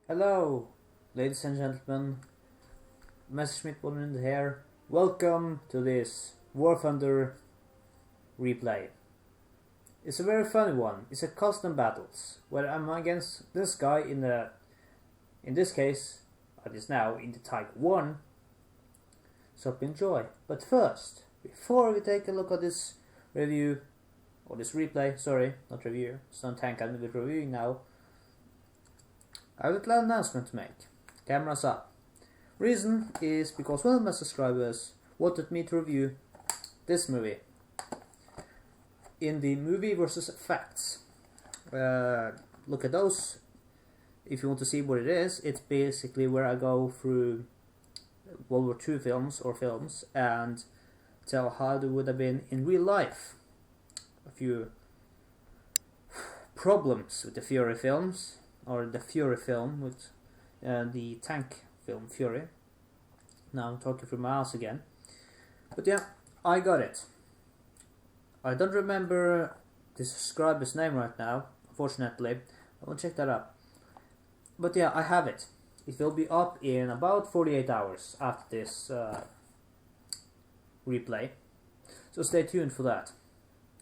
Hello, ladies and gentlemen. Messerschmitt Bollmund here. Welcome to this War Thunder replay. It's a very funny one. It's a custom battles where I'm against this guy in this case, at least now in the Type 1. So enjoy. But first, before we take a look at this review or this replay, sorry, not review. It's not tank I'm reviewing now. I have a little announcement to make. Cameras up. Reason is because one of my subscribers wanted me to review this movie. In the movie versus Facts. Look at those. If you want to see what it is, it's basically where I go through World War II films and tell how they would have been in real life. A few problems with the Fury films. Or the Fury film with the tank film Fury. Now I'm talking through my house again. But yeah, I got it. I don't remember the subscriber's name right now, unfortunately. I will check that up. But yeah, I have it. It will be up in about 48 hours after this replay. So stay tuned for that.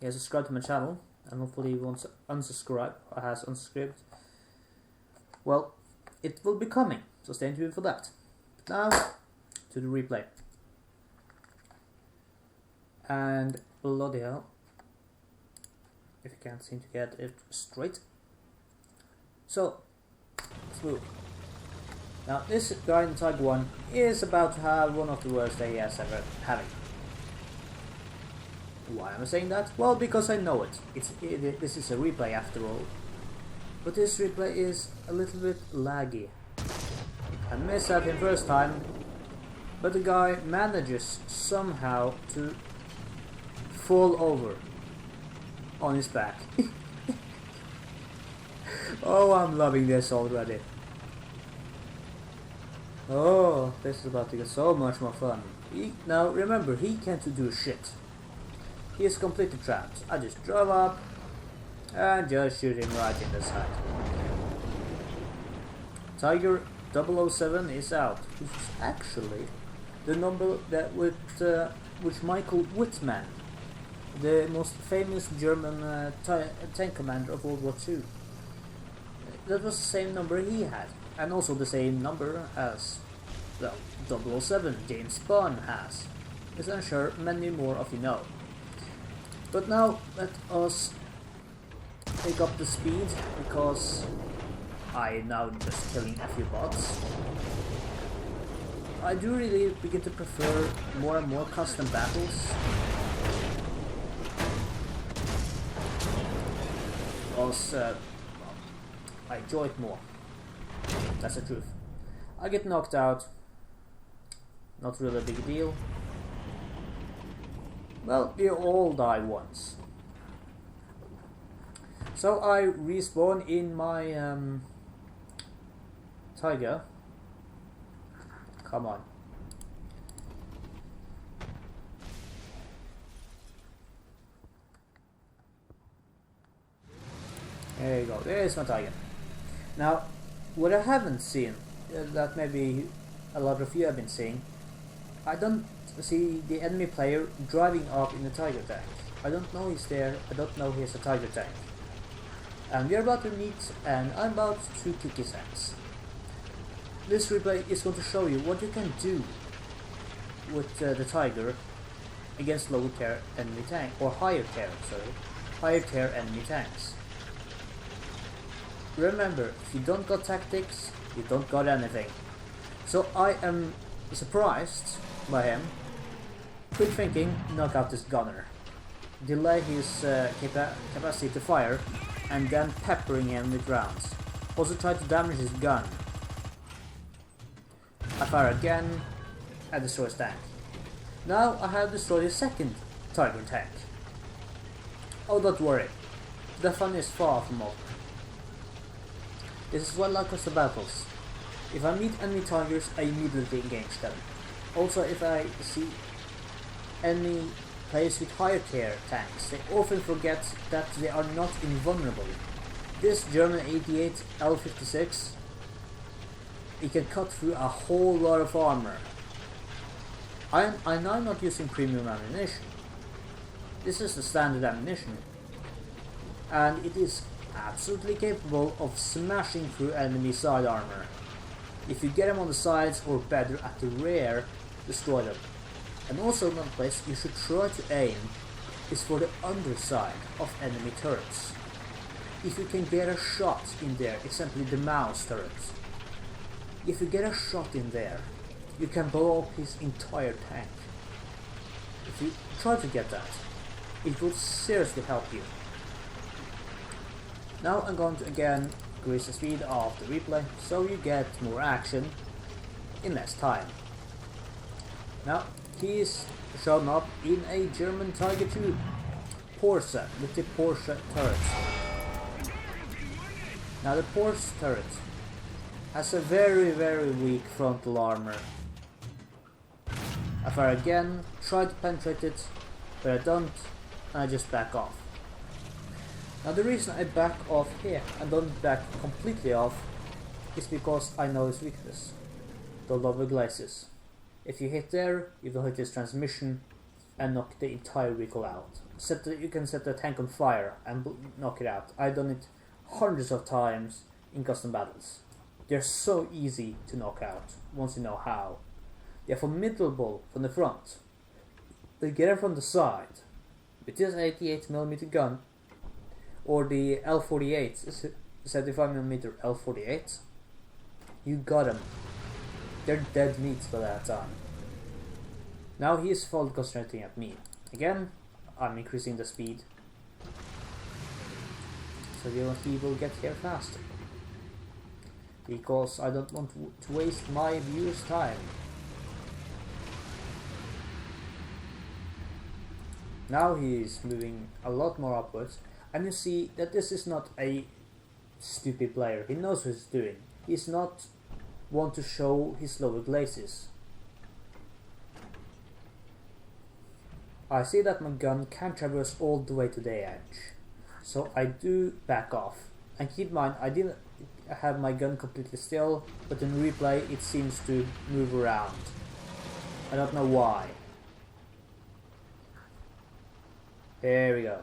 Yeah, subscribe to my channel. And hopefully you won't unsubscribe or has unsubscribed. Well, it will be coming, so stay tuned for that. Now, to the replay. And bloody hell, if you can't seem to get it straight. So, let's move. Now, this guy in Type 1 is about to have one of the worst days he has ever having. Why am I saying that? Well, because I know it. This is a replay after all. But this replay is a little bit laggy. I missed at him first time, but the guy manages somehow to fall over on his back. Oh, I'm loving this already. Oh, this is about to get so much more fun. Now remember, he can't do shit. He is completely trapped. I just drove up and just shoot him right in the side. Tiger 007 is out, which is actually the number that which Michael Wittmann, the most famous German tank commander of World War II, that was the same number he had, and also the same number as well 007 James Bond has, as I'm sure many more of you know. But now let us take up the speed, because I now just killing a few bots. I do really begin to prefer more and more custom battles, because I enjoy it more. That's the truth. I get knocked out, not really a big deal. Well, we all die once. So I respawn in my Tiger. Come on. There you go. There's my Tiger. Now, what I haven't seen, that maybe a lot of you have been seeing, I don't see the enemy player driving up in the Tiger tank. I don't know he's there. I don't know he's a Tiger tank. And we're about to meet, and I'm about to kick his ass. This replay is going to show you what you can do with the Tiger against low tier enemy tank, or higher tier enemy tanks. Remember, if you don't got tactics, you don't got anything. So I am surprised by him. Quick thinking, knock out this gunner. Delay his capacity to fire, and then peppering him with rounds. Also try to damage his gun. I fire again and destroy his tank. Now I have destroyed his second Tiger tank. Oh, don't worry, the fun is far from over. This is what like the battles. If I meet enemy Tigers, I immediately engage them. Also, if I see enemy players with higher tier tanks, they often forget that they are not invulnerable. This German 88 L56 it can cut through a whole lot of armor. I'm not using premium ammunition. This is the standard ammunition, and it is absolutely capable of smashing through enemy side armor. If you get them on the sides, or better at the rear, destroy them. And also another place you should try to aim is for the underside of enemy turrets. If you can get a shot in there, example the mouse turret, if you get a shot in there, you can blow up his entire tank. If you try to get that, it will seriously help you. Now I'm going to again increase the speed of the replay so you get more action in less time. Now he's shown up in a German Tiger II Porsche with the Porsche turret. Now the Porsche turret has a very weak frontal armor. If I again try to penetrate it, but I don't, and I just back off. Now the reason I back off here and don't back completely off is because I know his weakness, the lower glacis. If you hit there, you will hit his transmission and knock the entire vehicle out. You can set the tank on fire and knock it out. I've done it hundreds of times in custom battles. They're so easy to knock out once you know how. They're formidable from the front. They get them from the side with this 88mm gun or the L48, 75mm L48. You got them. They're dead meat by that time. Now he is fully concentrating at me. Again, I'm increasing the speed so he will get here faster. Because I don't want to waste my viewers' time. Now he is moving a lot more upwards, and you see that this is not a stupid player. He knows what he's doing. He's not want to show his lower glacis. I see that my gun can't traverse all the way to the edge, so I do back off. And keep in mind, I didn't have my gun completely still, but in replay it seems to move around. I don't know why. There we go.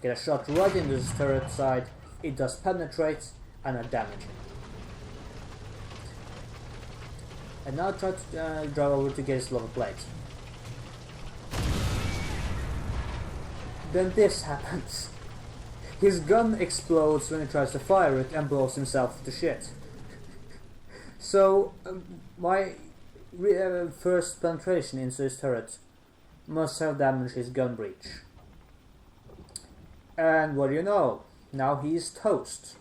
Get a shot right into this turret side, it does penetrate and I damage it. And now try to drive over to get his lower plate. Then this happens. His gun explodes when he tries to fire it and blows himself to shit. So my first penetration into his turret must have damaged his gun breech. And what do you know? Now he's toast.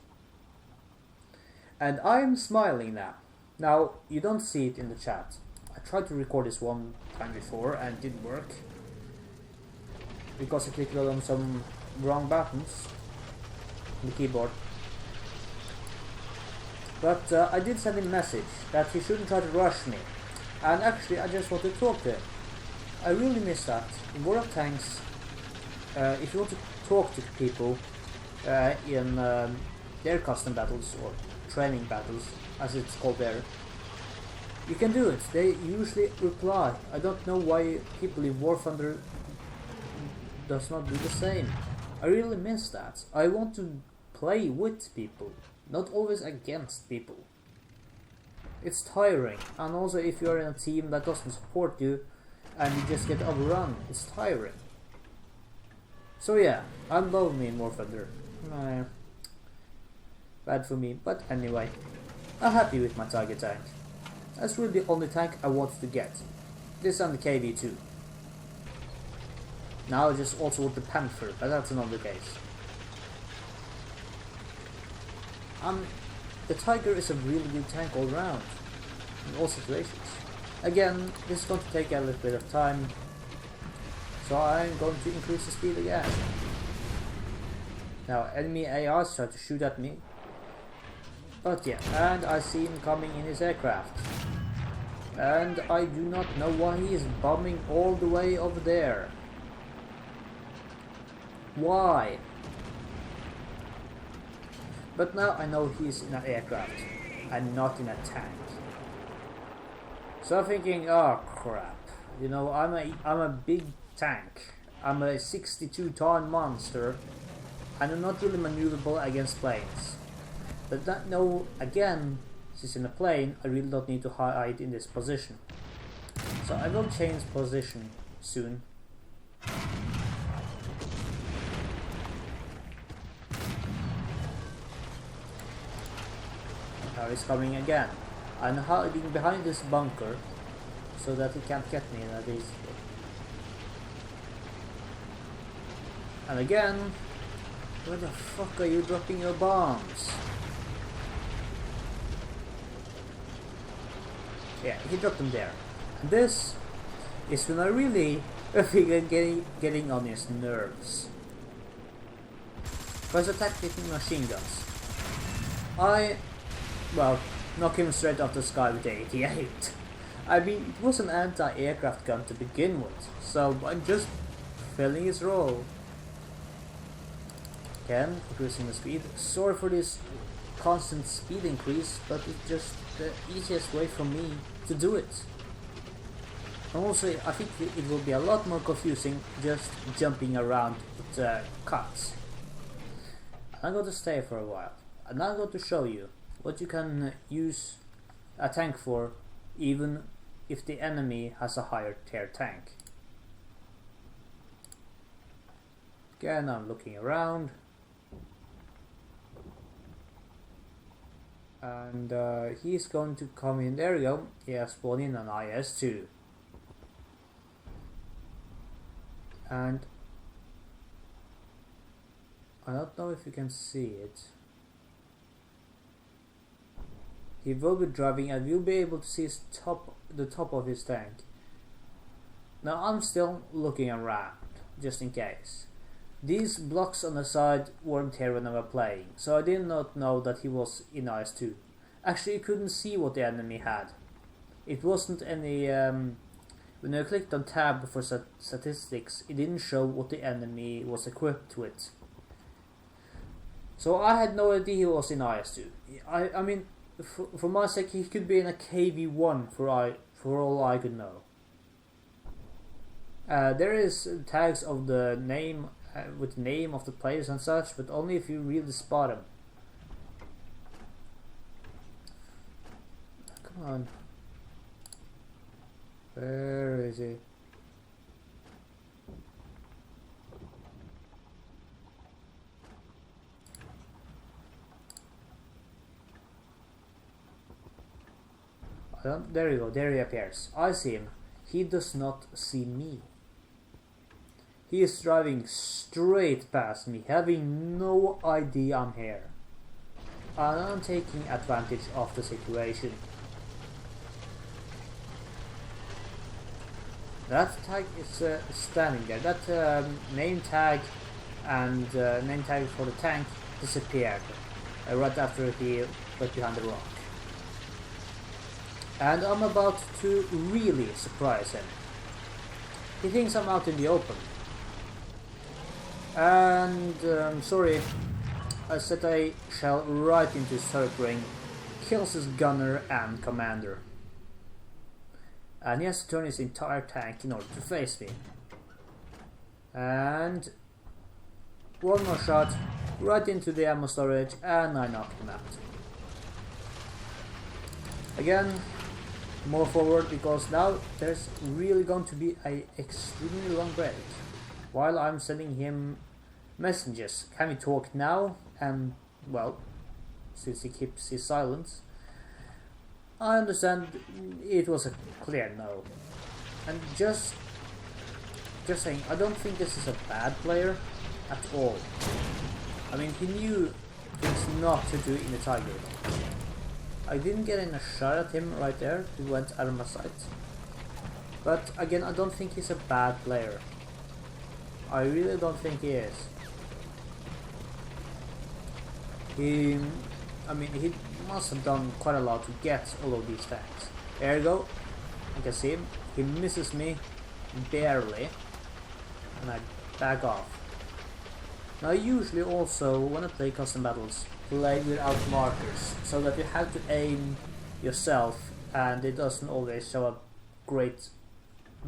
And I'm smiling now. Now, you don't see it in the chat. I tried to record this one time before and it didn't work. Because I clicked on some wrong buttons on the keyboard. But I did send him a message that he shouldn't try to rush me. And actually I just want to talk to him. I really miss that. In World of Tanks, if you want to talk to people in their custom battles or training battles, as it's called there, you can do it. They usually reply. I don't know why people in War Thunder does not do the same. I really miss that. I want to play with people, not always against people. It's tiring, and also if you're in a team that doesn't support you and you just get overrun, it's tiring. So yeah, I'm lonely in War Thunder. Bad for me, but anyway, I'm happy with my Tiger tank. That's really the only tank I wanted to get. This and the KV2. Now I just also want the Panther, but that's another case. The Tiger is a really good tank all round, in all situations. Again, this is going to take a little bit of time, so I'm going to increase the speed again. Now enemy AIs try to shoot at me, but yeah, and I see him coming in his aircraft. And I do not know why he is bombing all the way over there. Why? But now I know he's in an aircraft. and not in a tank. So I'm thinking, oh crap, you know, I'm a big tank. I'm a 62-ton monster, and I'm not really maneuverable against planes. But that, no, again, since in a plane, I really don't need to hide in this position. So I will change position soon. Now he's coming again. I'm hiding behind this bunker so that he can't get me that easily. And again, where the fuck are you dropping your bombs? Yeah, he dropped them there. And this is when I really feel getting on his nerves. First attack with machine guns. Well, knock him straight off the sky with the 88. I mean, it was an anti-aircraft gun to begin with, so I'm just filling his role. Again, increasing the speed. Sorry for this constant speed increase, but it's just the easiest way for me to do it. And also, I think it will be a lot more confusing just jumping around with cuts. I'm going to stay for a while, and I'm going to show you what you can use a tank for, even if the enemy has a higher tier tank. Again, I'm looking around. And he's going to come in. There we go. He has spawned in an IS-2. And I don't know if you can see it. He will be driving and you'll be able to see the top of his tank. Now I'm still looking around, just in case. These blocks on the side weren't here when I was playing, so I did not know that he was in IS-2. Actually, you couldn't see what the enemy had. It wasn't any... when I clicked on tab for statistics, it didn't show what the enemy was equipped with. So I had no idea he was in IS-2. I mean, for my sake, he could be in a KV-1 for all I could know. There is tags of the name with the name of the players and such, but only if you really spot him. Come on. Where is he? There you go, there he appears. I see him. He does not see me. He is driving straight past me, having no idea I'm here. And I'm taking advantage of the situation. That tag is standing there. That name tag and name tag for the tank disappeared right after he got behind the rock. And I'm about to really surprise him. He thinks I'm out in the open. And sorry, I set a shell right into his turret ring, kills his gunner and commander. And he has to turn his entire tank in order to face me. And one more shot right into the ammo storage and I knocked him out. Again, more forward because now there's really going to be an extremely long break. While I'm sending him messages. Can we talk now? And well, since he keeps his silence, I understand it was a clear no. And just saying, I don't think this is a bad player at all. I mean, he knew things not to do in the Tiger. I didn't get in a shot at him right there, he went out of my sight. But again, I don't think he's a bad player. I really don't think he is. He must have done quite a lot to get all of these tanks. There you go. You can see him. He misses me barely. And I back off. Now usually also when I play custom battles, play without markers, so that you have to aim yourself and it doesn't always show a great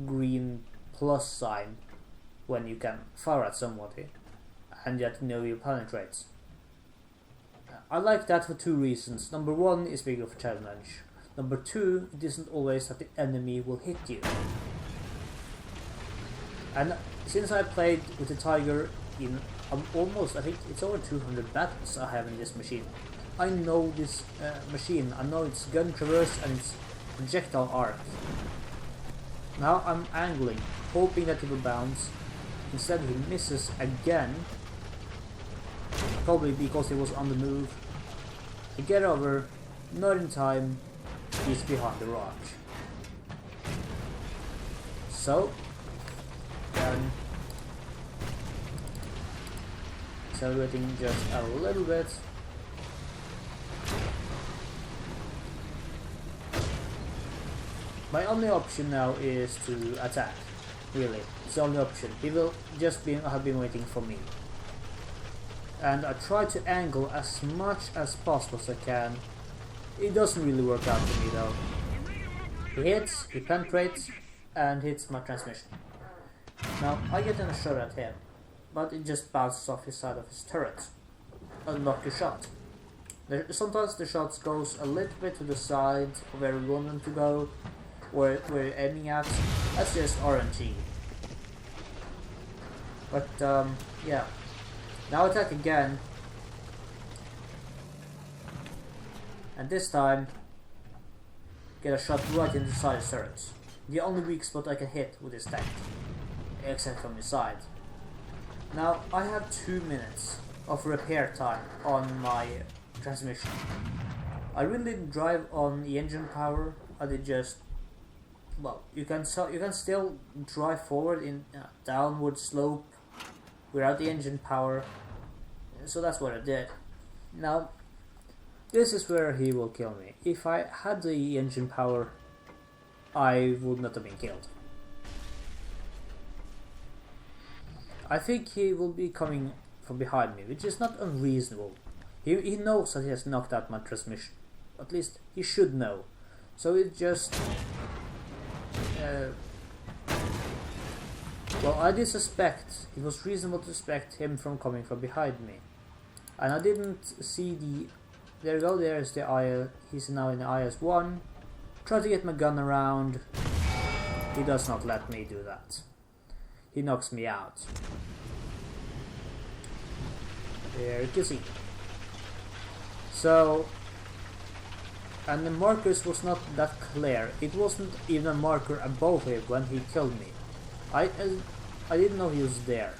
green plus sign when you can fire at somebody and yet know you penetrate. I like that for two reasons. Number one is bigger of a challenge. Number two, it isn't always that the enemy will hit you. And since I played with the Tiger in almost, I think it's over 200 battles I have in this machine, I know this machine. I know its gun traverse and its projectile arc. Now I'm angling, hoping that he will bounce. Instead he misses again, probably because he was on the move. I get over, not in time, he's behind the rock. So, then, accelerating just a little bit. My only option now is to attack, really. It's the only option. He will just have been waiting for me. And I try to angle as much as possible as I can. It doesn't really work out for me though. He hits, he penetrates, and hits my transmission. Now I get a shot at him, but it just bounces off his side of his turret. Unlucky shot. Sometimes the shots goes a little bit to the side of where we want them to go, where we're aiming at. That's just RNG. But yeah. Now attack again. And this time get a shot right in the side of turret. The only weak spot I can hit with this tank, except from the side. Now I have 2 minutes of repair time on my transmission. I really didn't drive on the engine power. I did just, well, you can still drive forward in a downward slope without the engine power. So that's what I did. Now this is where he will kill me. If I had the engine power, I would not have been killed. I think he will be coming from behind me, which is not unreasonable. He knows that he has knocked out my transmission. At least he should know. So it just... well, I did suspect, it was reasonable to suspect him from coming from behind me. And I didn't see the... There you go, there's the IS, he's now in the IS-1. Try to get my gun around. He does not let me do that. He knocks me out. There you can see. So, and the markers was not that clear. It wasn't even a marker above him when he killed me. I didn't know he was there.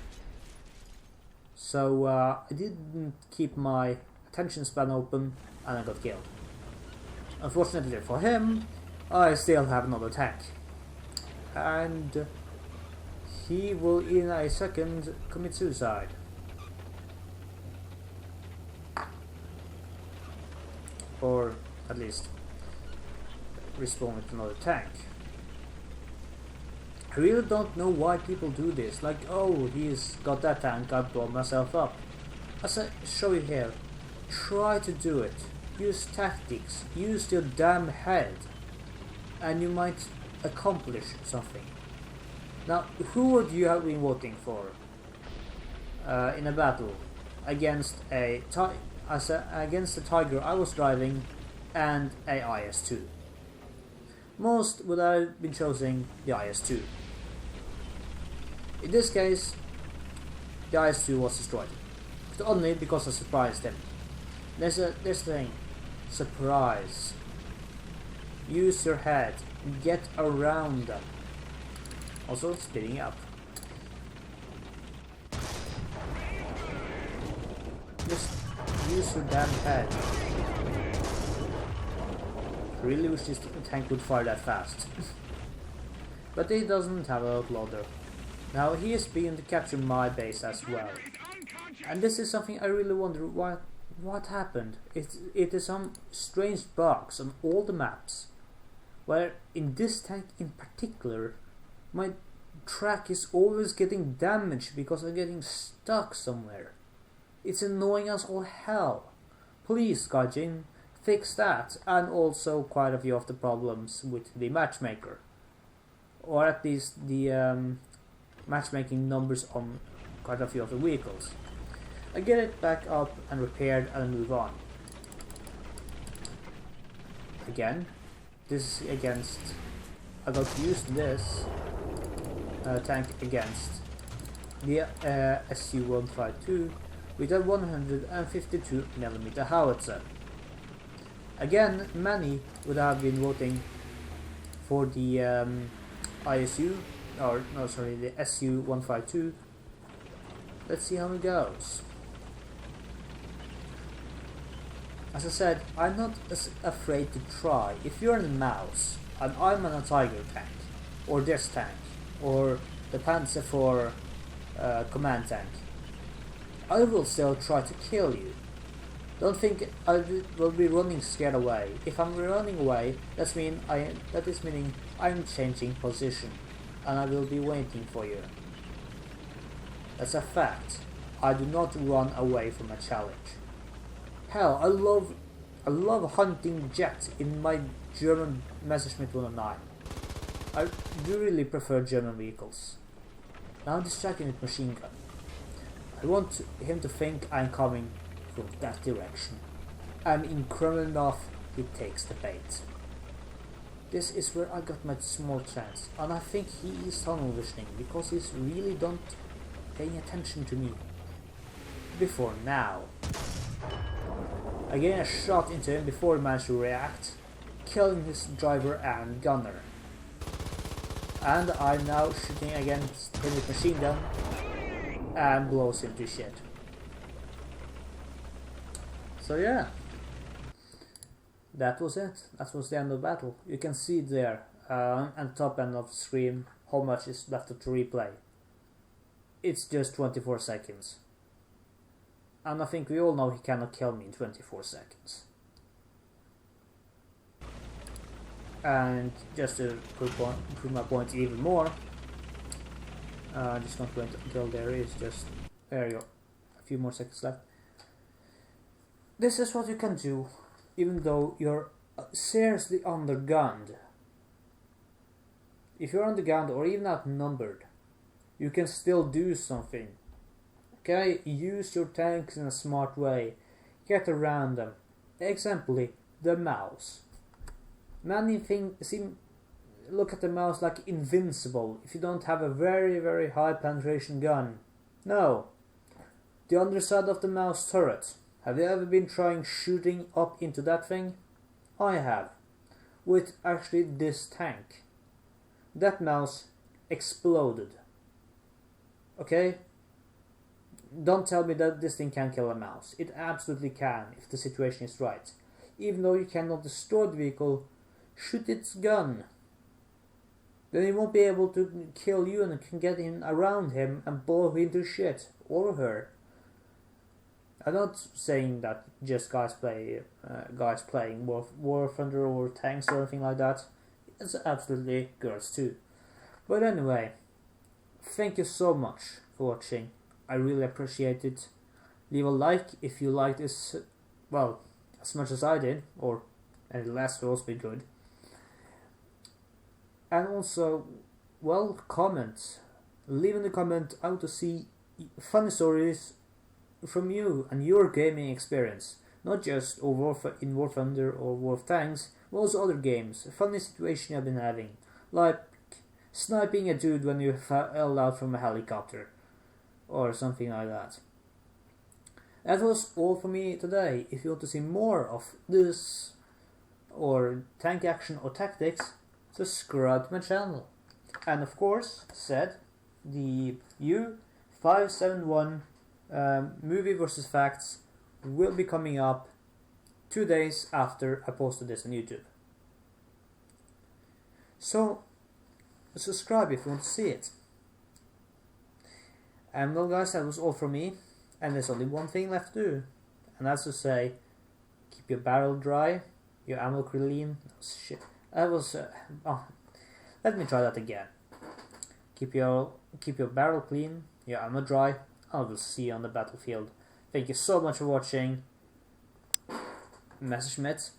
So I didn't keep my attention span open and I got killed. Unfortunately for him, I still have another tank. And he will in a second commit suicide. Or at least respawn with another tank. I really don't know why people do this. Like, oh, he's got that tank, I blow myself up. As I show you here, try to do it. Use tactics, use your damn head, and you might accomplish something. Now, who would you have been voting for in a battle against against the Tiger I was driving and a IS-2? Most would have been choosing the IS-2. In this case, the IS-2 was destroyed, but only because I surprised him. There's a thing, surprise. Use your head, get around them. Also speeding up. Just use your damn head. I really wish this tank would fire that fast. But he doesn't have a loader. Now he is being to capture my base as well. And this is something I really wonder what happened. It is some strange bugs on all the maps, where in this tank in particular, my track is always getting damaged because I'm getting stuck somewhere. It's annoying as all hell. please Gaijin, fix that, and also quite a few of the problems with the matchmaker, or at least the matchmaking numbers on quite a few of the vehicles. I get it back up and repaired and move on. Again, this is against, I got used to this tank against the SU-152 with a 152mm howitzer. Again, many would have been voting for the ISU, or no, sorry, the SU-152. Let's see how it goes. As I said, I'm not as afraid to try. If you're in a mouse and I'm on a Tiger tank, or this tank, or the Panzer IV command tank, I will still try to kill you. Don't think I will be running scared away. If I'm running away, that is meaning I'm changing position, and I will be waiting for you. That's a fact. I do not run away from a challenge. Hell, I love hunting jets in my German Messerschmitt 109. I do really prefer German vehicles. Now I'm distracting with machine gun. I want him to think I'm coming from that direction. I'm incredible enough, he takes the bait. This is where I got my small chance, and I think he is tunnel visioning because he's really don't paying attention to me. Before now. I get a shot into him before he managed to react, killing his driver and gunner. And I'm now shooting against him with machine gun and blows him to shit. So yeah, that was it. That was the end of the battle. You can see there at the top end of the screen how much is left to replay. It's just 24 seconds. And I think we all know he cannot kill me in 24 seconds. And just to prove my point even more, I'm just not going to until there is just, there you go, a few more seconds left. This is what you can do, even though you're seriously undergunned. If you're undergunned or even outnumbered, you can still do something. Okay, use your tanks in a smart way. Get around them. Example, the mouse. Many look at the mouse like invincible if you don't have a very, very high penetration gun. No. The underside of the mouse turret. Have you ever been trying shooting up into that thing? I have. With actually this tank. That mouse exploded. Okay? Don't tell me that this thing can kill a mouse. It absolutely can, if the situation is right. Even though you cannot destroy the vehicle, shoot its gun. Then it won't be able to kill you and can get in around him and blow him to shit, or her. I'm not saying that just guys playing War Thunder or tanks or anything like that. It's absolutely girls too. But anyway, thank you so much for watching. I really appreciate it. Leave a like if you like this, well, as much as I did, or any less will also be good. And also, well, comment. Leave in the comment. I want to see funny stories from you and your gaming experience. Not just in War Thunder or War of Tanks, but also other games. A funny situation I've been having. Like sniping a dude when you fell out from a helicopter. Or something like that. That was all for me today. If you want to see more of this, or tank action or tactics, subscribe to my channel. And of course, the U571 movie versus facts will be coming up 2 days after I posted this on YouTube. So, subscribe if you want to see it. And well guys, that was all from me, and there's only one thing left to do, and that's to say, keep your barrel dry, your ammo clean. Shit, that was, let me try that again. Keep your barrel clean, your ammo dry, I will see you on the battlefield. Thank you so much for watching. Messerschmitt.